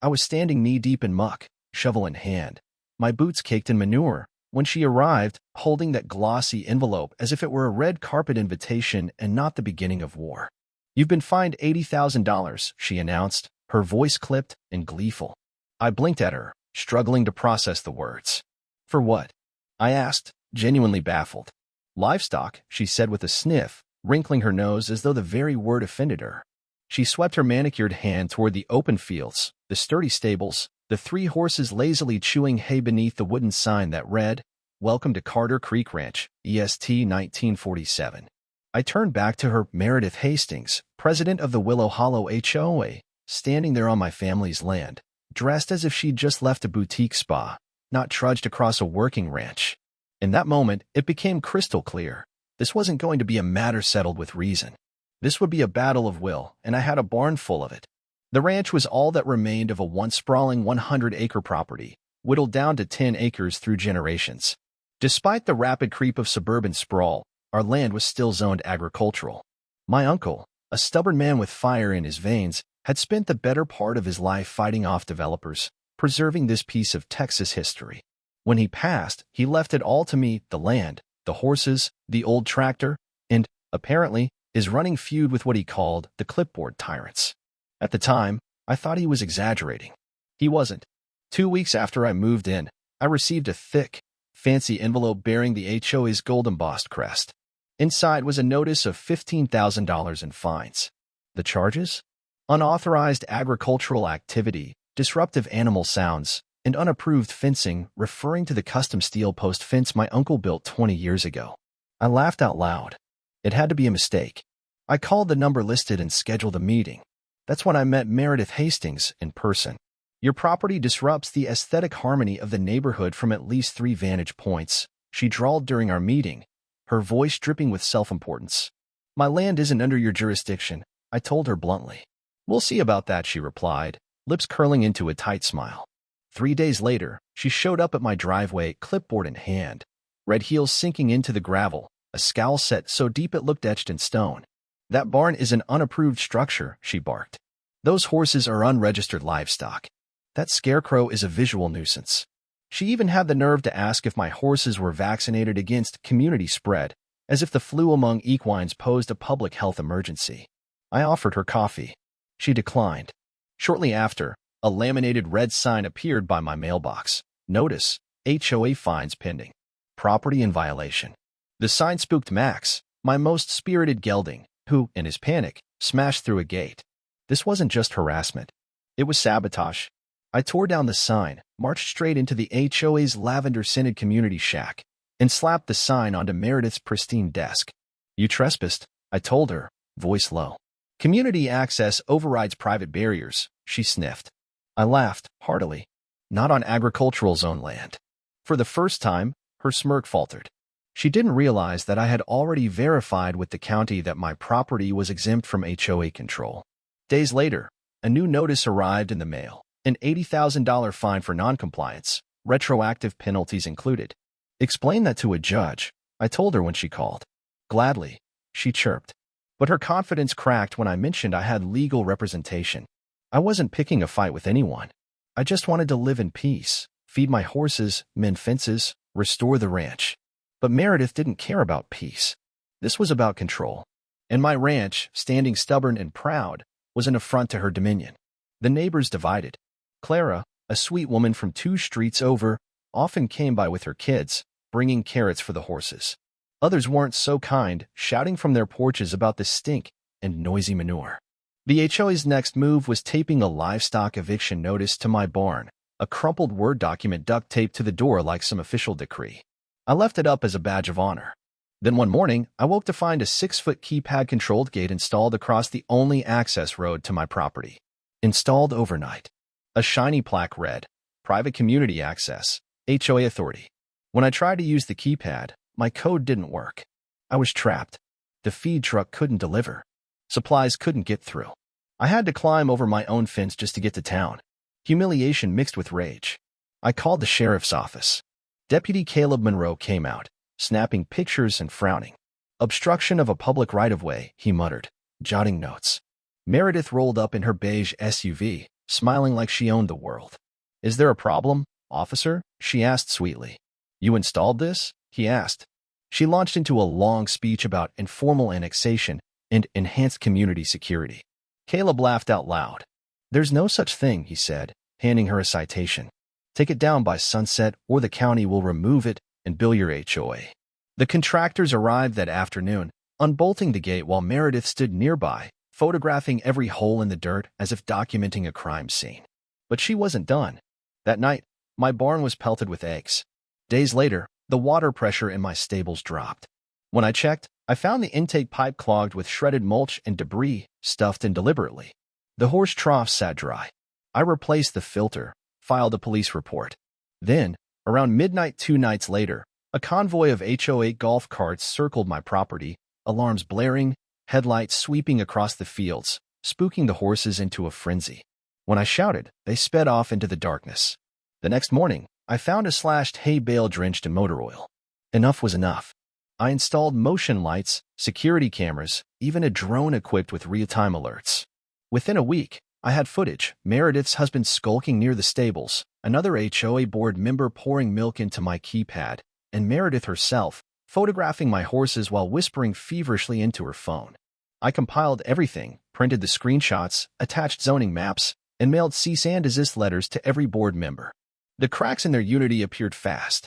I was standing knee-deep in muck, shovel in hand, my boots caked in manure, when she arrived, holding that glossy envelope as if it were a red carpet invitation and not the beginning of war. "You've been fined $80,000, she announced, her voice clipped and gleeful. I blinked at her, struggling to process the words. "For what?" I asked, genuinely baffled. "Livestock," she said with a sniff, wrinkling her nose as though the very word offended her. She swept her manicured hand toward the open fields, the sturdy stables, the 3 horses lazily chewing hay beneath the wooden sign that read, "Welcome to Carter Creek Ranch, EST 1947. I turned back to her, Meredith Hastings, president of the Willow Hollow HOA, standing there on my family's land, dressed as if she'd just left a boutique spa, not trudged across a working ranch. In that moment, it became crystal clear. This wasn't going to be a matter settled with reason. This would be a battle of will, and I had a barn full of it. The ranch was all that remained of a once sprawling 100-acre property, whittled down to 10 acres through generations. Despite the rapid creep of suburban sprawl, our land was still zoned agricultural. My uncle, a stubborn man with fire in his veins, had spent the better part of his life fighting off developers, preserving this piece of Texas history. When he passed, he left it all to me, the land, the horses, the old tractor, and, apparently, his running feud with what he called the clipboard tyrants. At the time, I thought he was exaggerating. He wasn't. 2 weeks after I moved in, I received a thick, fancy envelope bearing the HOA's gold-embossed crest. Inside was a notice of $15,000 in fines. The charges? Unauthorized agricultural activity, disruptive animal sounds, and unapproved fencing, referring to the custom steel post fence my uncle built 20 years ago. I laughed out loud. It had to be a mistake. I called the number listed and scheduled a meeting. That's when I met Meredith Hastings in person. "Your property disrupts the aesthetic harmony of the neighborhood from at least 3 vantage points," she drawled during our meeting, her voice dripping with self-importance. "My land isn't under your jurisdiction," I told her bluntly. "We'll see about that," she replied, lips curling into a tight smile. 3 days later, she showed up at my driveway, clipboard in hand, red heels sinking into the gravel, a scowl set so deep it looked etched in stone. "That barn is an unapproved structure," she barked. "Those horses are unregistered livestock. That scarecrow is a visual nuisance." She even had the nerve to ask if my horses were vaccinated against community spread, as if the flu among equines posed a public health emergency. I offered her coffee. She declined. Shortly after, a laminated red sign appeared by my mailbox. Notice, HOA fines pending. Property in violation. The sign spooked Max, my most spirited gelding, who, in his panic, smashed through a gate. This wasn't just harassment. It was sabotage. I tore down the sign, marched straight into the HOA's lavender-scented community shack, and slapped the sign onto Meredith's pristine desk. "You trespassed," I told her, voice low. "Community access overrides private barriers," she sniffed. I laughed, heartily. "Not on agricultural zone land." For the first time, her smirk faltered. She didn't realize that I had already verified with the county that my property was exempt from HOA control. Days later, a new notice arrived in the mail, an $80,000 fine for noncompliance, retroactive penalties included. "Explain that to a judge," I told her when she called. "Gladly," she chirped. But her confidence cracked when I mentioned I had legal representation. I wasn't picking a fight with anyone. I just wanted to live in peace, feed my horses, mend fences, restore the ranch. But Meredith didn't care about peace. This was about control. And my ranch, standing stubborn and proud, was an affront to her dominion. The neighbors divided. Clara, a sweet woman from 2 streets over, often came by with her kids, bringing carrots for the horses. Others weren't so kind, shouting from their porches about the stink and noisy manure. The HOA's next move was taping a livestock eviction notice to my barn, a crumpled Word document duct taped to the door like some official decree. I left it up as a badge of honor. Then one morning, I woke to find a 6-foot keypad-controlled gate installed across the only access road to my property. Installed overnight. A shiny plaque read, "Private Community Access, HOA Authority." When I tried to use the keypad, my code didn't work. I was trapped. The feed truck couldn't deliver. Supplies couldn't get through. I had to climb over my own fence just to get to town. Humiliation mixed with rage. I called the sheriff's office. Deputy Caleb Monroe came out, snapping pictures and frowning. "Obstruction of a public right-of-way," he muttered, jotting notes. Meredith rolled up in her beige SUV, smiling like she owned the world. "Is there a problem, officer?" she asked sweetly. "You installed this?" he asked. She launched into a long speech about informal annexation and enhanced community security. Caleb laughed out loud. "There's no such thing," he said, handing her a citation. "Take it down by sunset or the county will remove it and bill your HOA." The contractors arrived that afternoon, unbolting the gate while Meredith stood nearby, photographing every hole in the dirt as if documenting a crime scene. But she wasn't done. That night, my barn was pelted with eggs. Days later, the water pressure in my stables dropped. When I checked, I found the intake pipe clogged with shredded mulch and debris stuffed in deliberately. The horse trough sat dry. I replaced the filter, filed a police report. Then, around midnight 2 nights later, a convoy of HOA golf carts circled my property, alarms blaring, headlights sweeping across the fields, spooking the horses into a frenzy. When I shouted, they sped off into the darkness. The next morning, I found a slashed hay bale drenched in motor oil. Enough was enough. I installed motion lights, security cameras, even a drone equipped with real-time alerts. Within a week, I had footage: Meredith's husband skulking near the stables, another HOA board member pouring milk into my keypad, and Meredith herself photographing my horses while whispering feverishly into her phone. I compiled everything, printed the screenshots, attached zoning maps, and mailed cease and desist letters to every board member. The cracks in their unity appeared fast.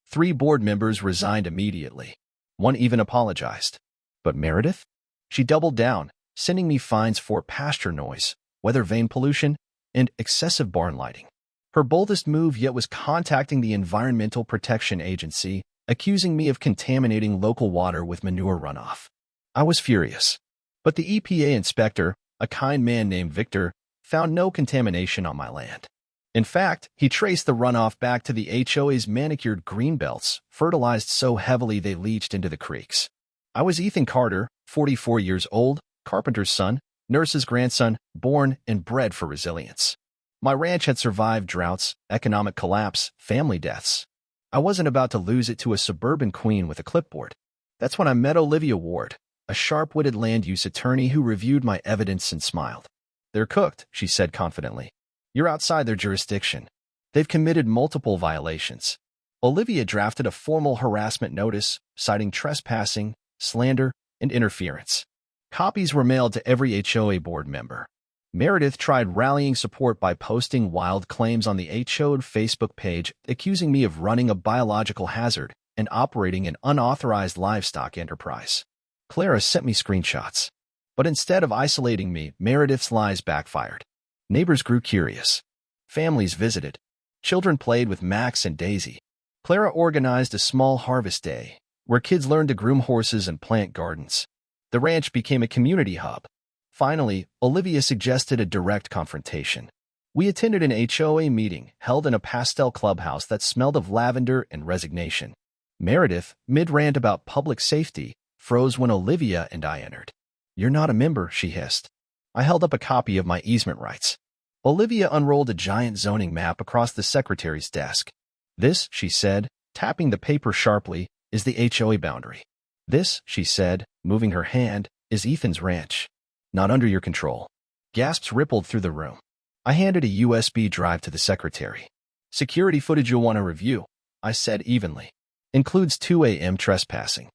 3 board members resigned immediately. 1 even apologized. But Meredith? She doubled down, sending me fines for pasture noise, weather vane pollution, and excessive barn lighting. Her boldest move yet was contacting the Environmental Protection Agency, accusing me of contaminating local water with manure runoff. I was furious. But the EPA inspector, a kind man named Victor, found no contamination on my land. In fact, he traced the runoff back to the HOA's manicured greenbelts, fertilized so heavily they leached into the creeks. I was Ethan Carter, 44 years old, carpenter's son, nurse's grandson, born and bred for resilience. My ranch had survived droughts, economic collapse, family deaths. I wasn't about to lose it to a suburban queen with a clipboard. That's when I met Olivia Ward, a sharp-witted land use attorney who reviewed my evidence and smiled. "They're cooked," she said confidently. "You're outside their jurisdiction. They've committed multiple violations." Olivia drafted a formal harassment notice, citing trespassing, slander, and interference. Copies were mailed to every HOA board member. Meredith tried rallying support by posting wild claims on the HOA Facebook page, accusing me of running a biological hazard and operating an unauthorized livestock enterprise. Clara sent me screenshots. But instead of isolating me, Meredith's lies backfired. Neighbors grew curious. Families visited. Children played with Max and Daisy. Clara organized a small harvest day, where kids learned to groom horses and plant gardens. The ranch became a community hub. Finally, Olivia suggested a direct confrontation. We attended an HOA meeting held in a pastel clubhouse that smelled of lavender and resignation. Meredith, mid-rant about public safety, froze when Olivia and I entered. "You're not a member," she hissed. I held up a copy of my easement rights. Olivia unrolled a giant zoning map across the secretary's desk. "This," she said, tapping the paper sharply, "is the HOA boundary. This," she said, moving her hand, "is Ethan's ranch. Not under your control." Gasps rippled through the room. I handed a USB drive to the secretary. "Security footage you'll want to review," I said evenly. "Includes 2 a.m. trespassing."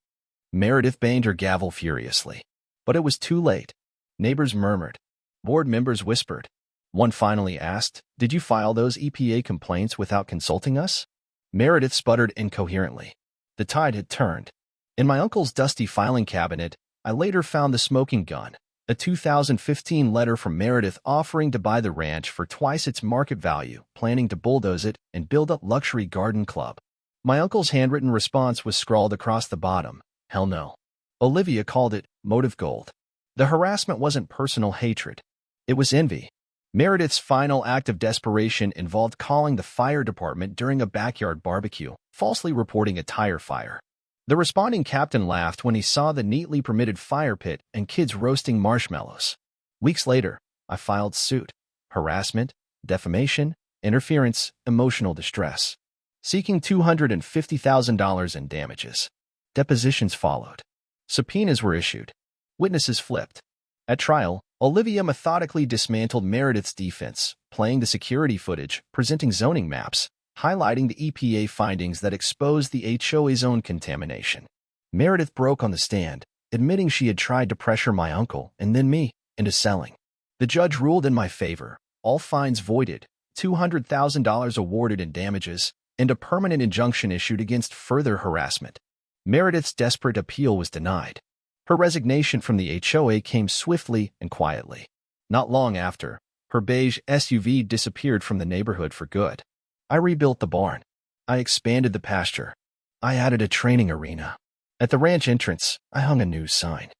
Meredith banged her gavel furiously. But it was too late. Neighbors murmured. Board members whispered. One finally asked, "Did you file those EPA complaints without consulting us?" Meredith sputtered incoherently. The tide had turned. In my uncle's dusty filing cabinet, I later found the smoking gun, a 2015 letter from Meredith offering to buy the ranch for twice its market value, planning to bulldoze it and build up luxury garden club. My uncle's handwritten response was scrawled across the bottom, "Hell no." Olivia called it motive gold. The harassment wasn't personal hatred. It was envy. Meredith's final act of desperation involved calling the fire department during a backyard barbecue, falsely reporting a tire fire. The responding captain laughed when he saw the neatly permitted fire pit and kids roasting marshmallows. Weeks later, I filed suit. Harassment, defamation, interference, emotional distress. Seeking $250,000 in damages. Depositions followed. Subpoenas were issued. Witnesses flipped. At trial, Olivia methodically dismantled Meredith's defense, playing the security footage, presenting zoning maps, highlighting the EPA findings that exposed the HOA zone contamination. Meredith broke on the stand, admitting she had tried to pressure my uncle, and then me, into selling. The judge ruled in my favor, all fines voided, $200,000 awarded in damages, and a permanent injunction issued against further harassment. Meredith's desperate appeal was denied. Her resignation from the HOA came swiftly and quietly. Not long after, her beige SUV disappeared from the neighborhood for good. I rebuilt the barn. I expanded the pasture. I added a training arena. At the ranch entrance, I hung a new sign.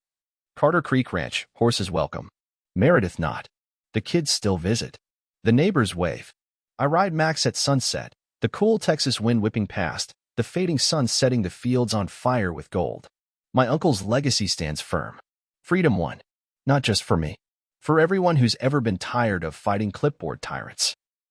Carter Creek Ranch, horses welcome. Meredith not. The kids still visit. The neighbors wave. I ride Max at sunset, the cool Texas wind whipping past, the fading sun setting the fields on fire with gold. My uncle's legacy stands firm. Freedom won. Not just for me. For everyone who's ever been tired of fighting clipboard tyrants.